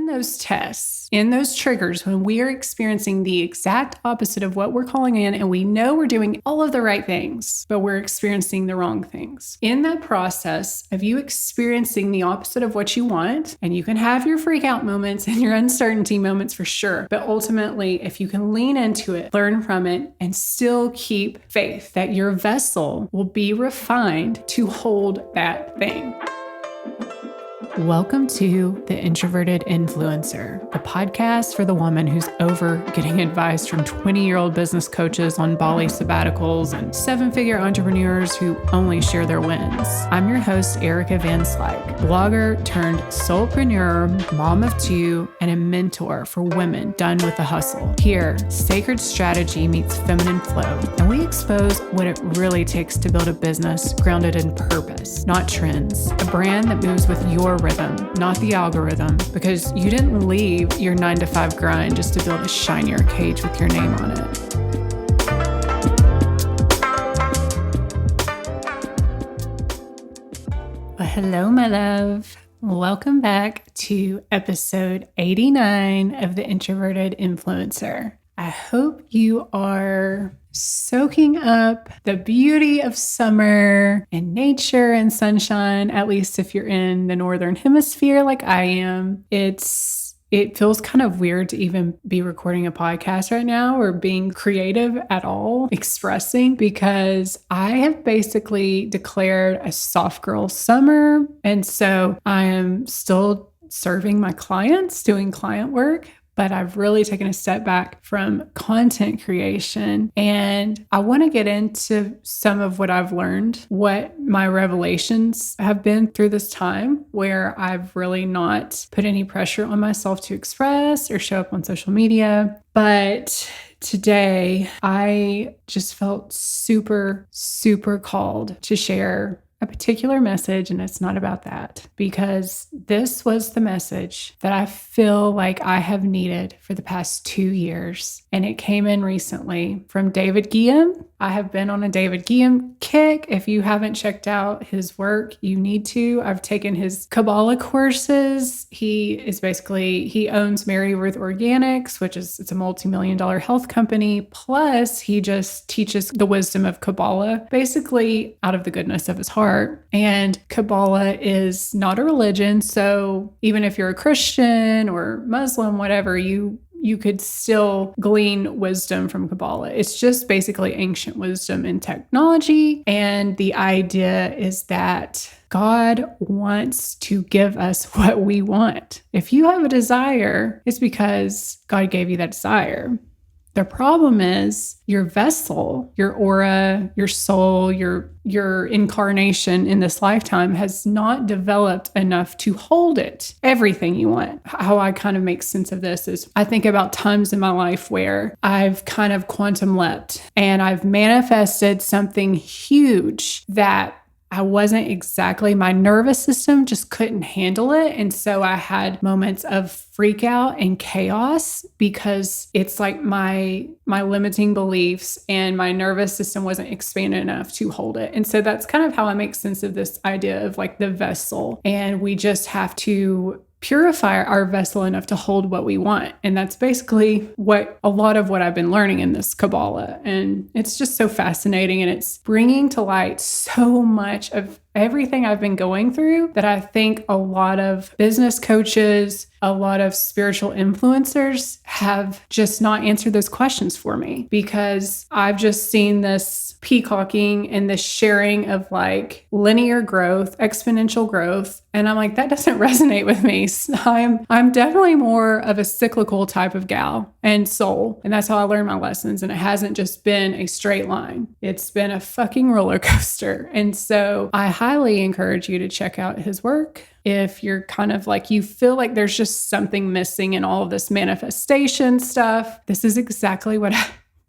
in those tests, in those triggers, when we are experiencing the exact opposite of what we're calling in, and we know we're doing all of the right things, but we're experiencing the wrong things. In that process of you experiencing the opposite of what you want, and you can have your freak out moments and your uncertainty moments for sure, but ultimately, if you can lean into it, learn from it, and still keep faith that your vessel will be refined to hold that thing. Welcome to The Introverted Influencer, the podcast for the woman who's over getting advice from 20-year-old business coaches on Bali sabbaticals and 7-figure entrepreneurs who only share their wins. I'm your host, Erica Van Slyke, blogger turned soulpreneur, mom of 2, and a mentor for women done with the hustle. Here, sacred strategy meets feminine flow, and we expose what it really takes to build a business grounded in purpose, not trends, a brand that moves with your rhythm, not the algorithm, because you didn't leave your 9-to-5 grind just to build a shinier cage with your name on it. Well, hello, my love. Welcome back to episode 89 of The Introverted Influencer. I hope you are soaking up the beauty of summer and nature and sunshine, at least if you're in the Northern Hemisphere like I am. It feels kind of weird to even be recording a podcast right now or being creative at all, expressing, because I have basically declared a soft girl summer. And so I am still serving my clients, doing client work, but I've really taken a step back from content creation. And I want to get into some of what I've learned, what my revelations have been through this time, where I've really not put any pressure on myself to express or show up on social media. But today, I just felt super, super called to share a particular message, and it's not about that, because this was the message that I feel like I have needed for the past 2 years. And it came in recently from David Guillaume. I have been on a David Guillaume kick. If you haven't checked out his work, you need to. I've taken his Kabbalah courses. He owns Mary Ruth Organics, it's a multi-million-dollar health company. Plus, he just teaches the wisdom of Kabbalah, basically out of the goodness of his heart. And Kabbalah is not a religion. So even if you're a Christian or Muslim, whatever, you could still glean wisdom from Kabbalah. It's just basically ancient wisdom in technology. And the idea is that God wants to give us what we want. If you have a desire, it's because God gave you that desire. The problem is your vessel, your aura, your soul, your incarnation in this lifetime has not developed enough to hold it, everything you want. How I kind of make sense of this is I think about times in my life where I've kind of quantum leapt and I've manifested something huge that my nervous system just couldn't handle it. And so I had moments of freak out and chaos because it's like my limiting beliefs and my nervous system wasn't expanded enough to hold it. And so that's kind of how I make sense of this idea of like the vessel. And we just have to purify our vessel enough to hold what we want. And that's basically a lot of what I've been learning in this Kabbalah. And it's just so fascinating. And it's bringing to light so much of everything I've been going through that I think a lot of business coaches, a lot of spiritual influencers have just not answered those questions for me, because I've just seen this peacocking and this sharing of like linear growth, exponential growth. And I'm like, that doesn't resonate with me. I'm definitely more of a cyclical type of gal and soul. And that's how I learned my lessons. And it hasn't just been a straight line. It's been a fucking roller coaster. And so I highly encourage you to check out his work. If you're kind of like, you feel like there's just something missing in all of this manifestation stuff, this is exactly what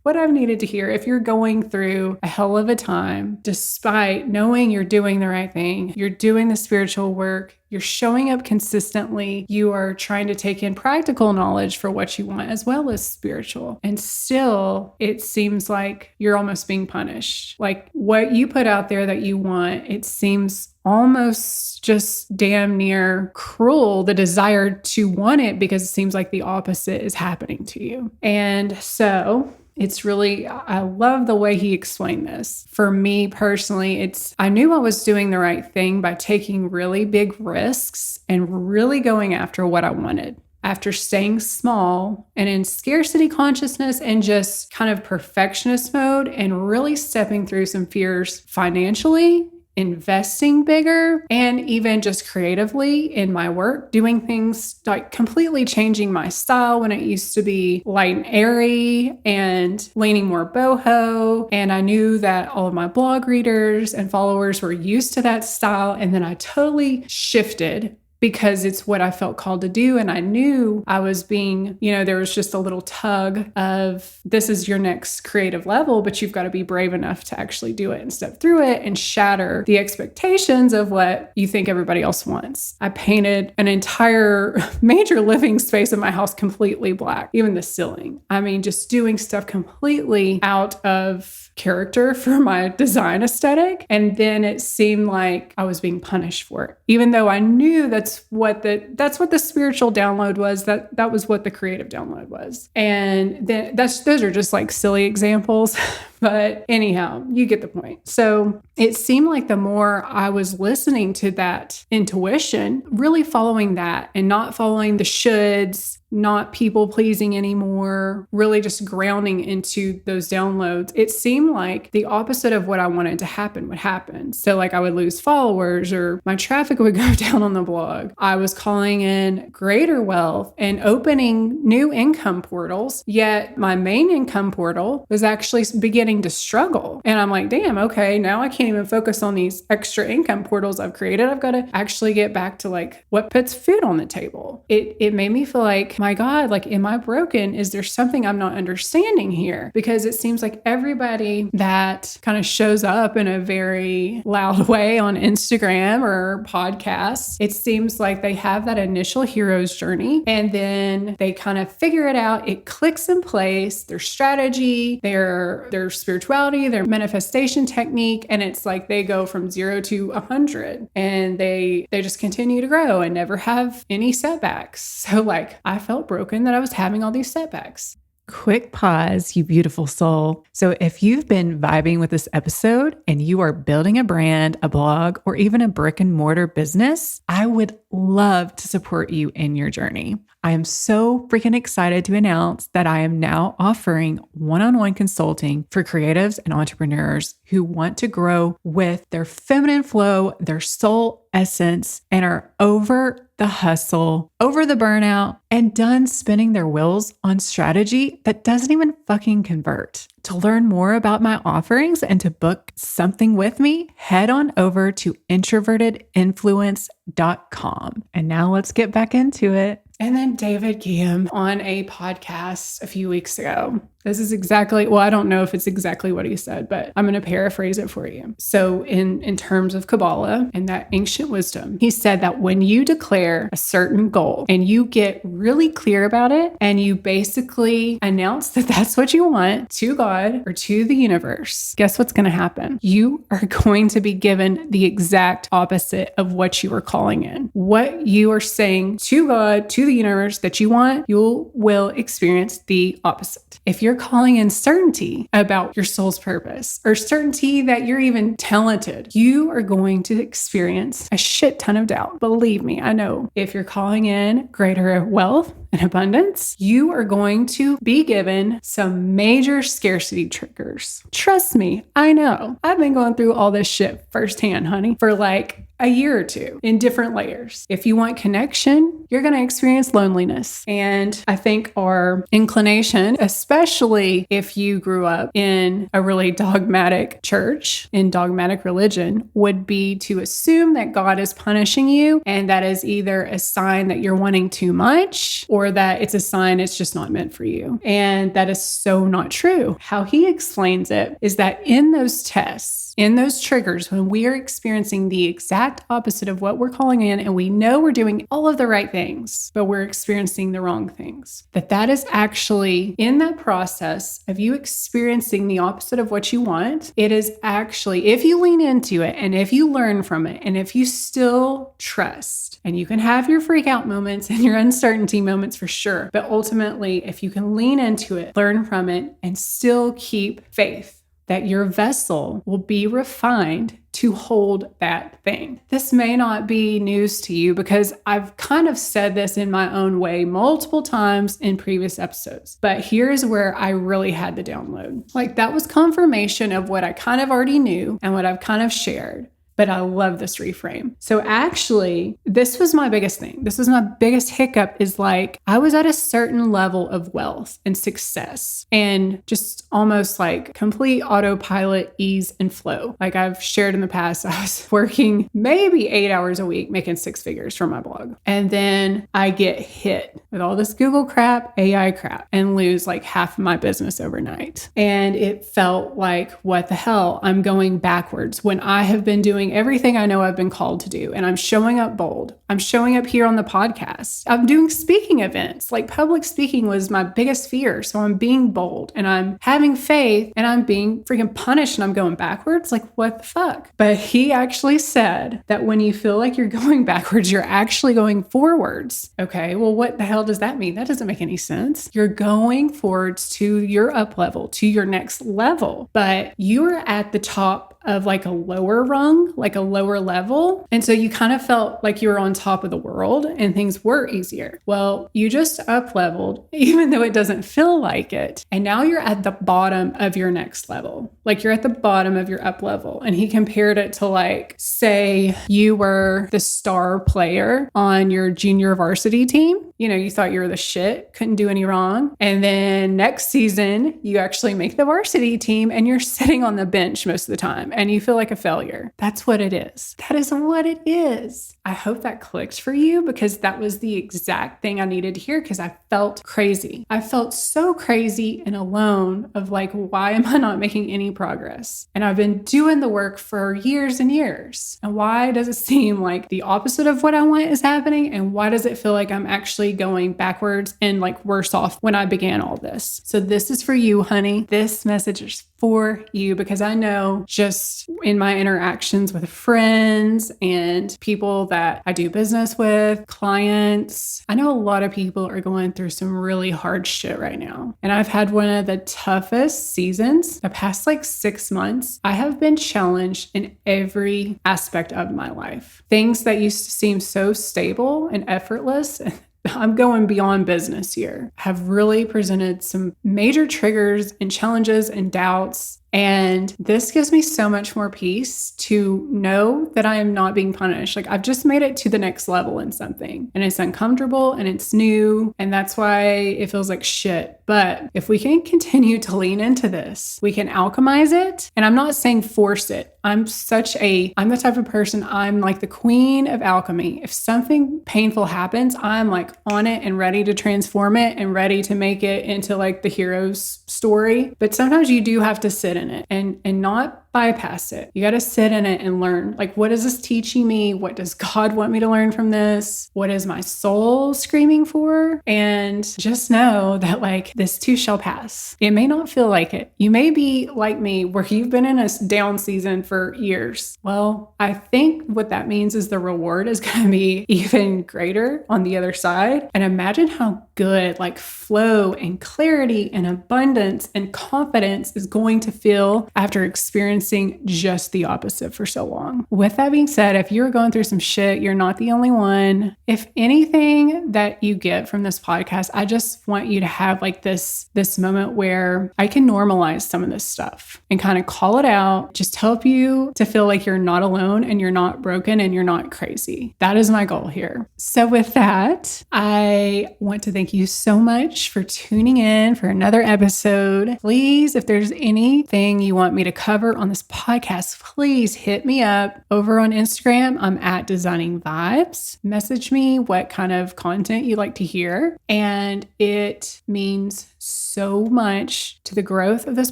I've needed to hear. If you're going through a hell of a time, despite knowing you're doing the right thing, you're doing the spiritual work, you're showing up consistently, you are trying to take in practical knowledge for what you want as well as spiritual. And still, it seems like you're almost being punished. Like what you put out there that you want, it seems almost just damn near cruel, the desire to want it, because it seems like the opposite is happening to you. And so it's really, I love the way he explained this. For me personally, I knew I was doing the right thing by taking really big risks and really going after what I wanted. After staying small and in scarcity consciousness and just kind of perfectionist mode and really stepping through some fears financially, investing bigger, and even just creatively in my work, doing things like completely changing my style when it used to be light and airy and leaning more boho. And I knew that all of my blog readers and followers were used to that style. And then I totally shifted because it's what I felt called to do. And I knew I was being, there was just a little tug of, this is your next creative level, but you've got to be brave enough to actually do it and step through it and shatter the expectations of what you think everybody else wants. I painted an entire major living space in my house completely black, even the ceiling. I mean, just doing stuff completely out of character for my design aesthetic. And then it seemed like I was being punished for it, even though I knew that's what the spiritual download was, that was what the creative download was. And then those are just like silly examples. But anyhow, you get the point. So it seemed like the more I was listening to that intuition, really following that and not following the shoulds, not people pleasing anymore, really just grounding into those downloads, it seemed like the opposite of what I wanted to happen would happen. So like I would lose followers or my traffic would go down on the blog. I was calling in greater wealth and opening new income portals, yet my main income portal was actually beginning to struggle. And I'm like, damn, okay, now I can't even focus on these extra income portals I've created. I've got to actually get back to like what puts food on the table. It made me feel like, my God, like, am I broken? Is there something I'm not understanding here? Because it seems like everybody that kind of shows up in a very loud way on Instagram or podcasts, it seems like they have that initial hero's journey and then they kind of figure it out. It clicks in place, their strategy, their spirituality, their manifestation technique. And it's like they go from 0 to 100 and they just continue to grow and never have any setbacks. So like I felt broken that I was having all these setbacks. Quick pause, you beautiful soul. So if you've been vibing with this episode and you are building a brand, a blog, or even a brick and mortar business, I would love to support you in your journey. I am so freaking excited to announce that I am now offering one-on-one consulting for creatives and entrepreneurs who want to grow with their feminine flow, their soul essence, and are over the hustle, over the burnout, and done spinning their wheels on strategy that doesn't even fucking convert. To learn more about my offerings and to book something with me, head on over to introvertedinfluence.com. And now let's get back into it. And then David Guillaume on a podcast a few weeks ago. This is exactly, well, I don't know if it's exactly what he said, but I'm going to paraphrase it for you. So in terms of Kabbalah and that ancient wisdom, he said that when you declare a certain goal and you get really clear about it and you basically announce that that's what you want to God or to the universe, guess what's going to happen? You are going to be given the exact opposite of what you are calling in. What you are saying to God, to the universe that you want, you will experience the opposite. If you're calling in certainty about your soul's purpose or certainty that you're even talented, you are going to experience a shit ton of doubt. Believe me, I know. If you're calling in greater wealth and abundance, you are going to be given some major scarcity triggers. Trust me, I know. I've been going through all this shit firsthand, honey, for like a year or two in different layers. If you want connection, you're going to experience loneliness. And I think our inclination, especially if you grew up in a really dogmatic church, in dogmatic religion, would be to assume that God is punishing you. And that is either a sign that you're wanting too much or that it's a sign it's just not meant for you. And that is so not true. How he explains it is that in those tests, in those triggers, when we are experiencing the exact opposite of what we're calling in, and we know we're doing all of the right things, but we're experiencing the wrong things, that is actually in that process of you experiencing the opposite of what you want. It is actually, if you lean into it and if you learn from it and if you still trust, and you can have your freak out moments and your uncertainty moments for sure, but ultimately, if you can lean into it, learn from it, and still keep faith that your vessel will be refined to hold that thing. This may not be news to you because I've kind of said this in my own way multiple times in previous episodes, but here's where I really had the download. Like, that was confirmation of what I kind of already knew and what I've kind of shared. But I love this reframe. So actually, this was my biggest thing. This was my biggest hiccup, is like, I was at a certain level of wealth and success and just almost like complete autopilot, ease and flow. Like I've shared in the past, I was working maybe 8 hours a week, making 6 figures from my blog. And then I get hit with all this Google crap, AI crap, and lose like half of my business overnight. And it felt like, what the hell? I'm going backwards when I have been doing everything I know I've been called to do. And I'm showing up bold. I'm showing up here on the podcast. I'm doing speaking events. Like, public speaking was my biggest fear. So I'm being bold and I'm having faith and I'm being freaking punished and I'm going backwards. Like, what the fuck? But he actually said that when you feel like you're going backwards, you're actually going forwards. Okay, well, what the hell does that mean? That doesn't make any sense. You're going forwards to your up level, to your next level, but you're at the top of like a lower rung, like a lower level. And so you kind of felt like you were on top of the world and things were easier. Well, you just up leveled, even though it doesn't feel like it. And now you're at the bottom of your next level. Like, you're at the bottom of your up level. And he compared it to, like, say you were the star player on your junior varsity team. You know, you thought you were the shit, couldn't do any wrong. And then next season, you actually make the varsity team and you're sitting on the bench most of the time and you feel like a failure. That's what it is. That is what it is. I hope that clicked for you, because that was the exact thing I needed to hear, because I felt crazy. I felt so crazy and alone of like, why am I not making any progress? And I've been doing the work for years and years. And why does it seem like the opposite of what I want is happening? And why does it feel like I'm actually going backwards and like worse off when I began all this? So this is for you, honey. This message is for you, because I know just in my interactions with friends and people that I do business with, clients, I know a lot of people are going through some really hard shit right now. And I've had one of the toughest seasons. The past like 6 months, I have been challenged in every aspect of my life. Things that used to seem so stable and effortless, I'm going beyond business here, have really presented some major triggers and challenges and doubts. And this gives me so much more peace to know that I am not being punished. Like, I've just made it to the next level in something, and it's uncomfortable and it's new. And that's why it feels like shit. But if we can continue to lean into this, we can alchemize it. And I'm not saying force it. I'm the type of person, I'm like the queen of alchemy. If something painful happens, I'm like on it and ready to transform it and ready to make it into like the hero's story. But sometimes you do have to sit in it and not bypass it. You got to sit in it and learn. Like, what is this teaching me? What does God want me to learn from this? What is my soul screaming for? And just know that like this too shall pass. It may not feel like it. You may be like me, where you've been in a down season for years. Well, I think what that means is the reward is going to be even greater on the other side. And imagine how good like flow and clarity and abundance and confidence is going to feel after experiencing just the opposite for so long. With that being said, if you're going through some shit, you're not the only one. If anything that you get from this podcast, I just want you to have like this moment where I can normalize some of this stuff and kind of call it out, just help you to feel like you're not alone and you're not broken and you're not crazy. That is my goal here. So with that, I want to thank you so much for tuning in for another episode. Please, if there's anything you want me to cover on the this podcast, please hit me up over on Instagram. I'm at Designing Vibes. Message me what kind of content you like to hear. And it means so much to the growth of this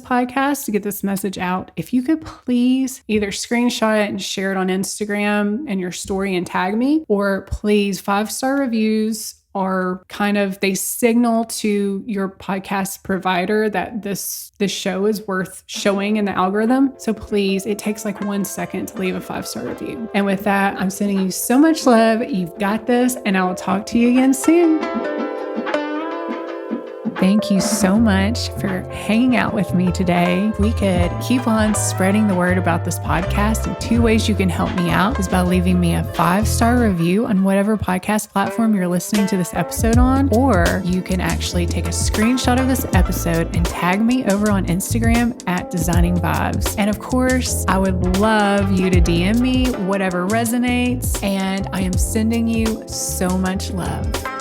podcast to get this message out. If you could please either screenshot it and share it on Instagram and your story and tag me, or please 5-star reviews are they signal to your podcast provider that this show is worth showing in the algorithm. So please, it takes like 1 second to leave a 5-star review. And with that, I'm sending you so much love. You've got this, and I will talk to you again soon. Thank you so much for hanging out with me today. We could keep on spreading the word about this podcast. And 2 ways you can help me out is by leaving me a 5-star review on whatever podcast platform you're listening to this episode on, or you can actually take a screenshot of this episode and tag me over on Instagram at Designing Vibes. And of course, I would love you to DM me whatever resonates, and I am sending you so much love.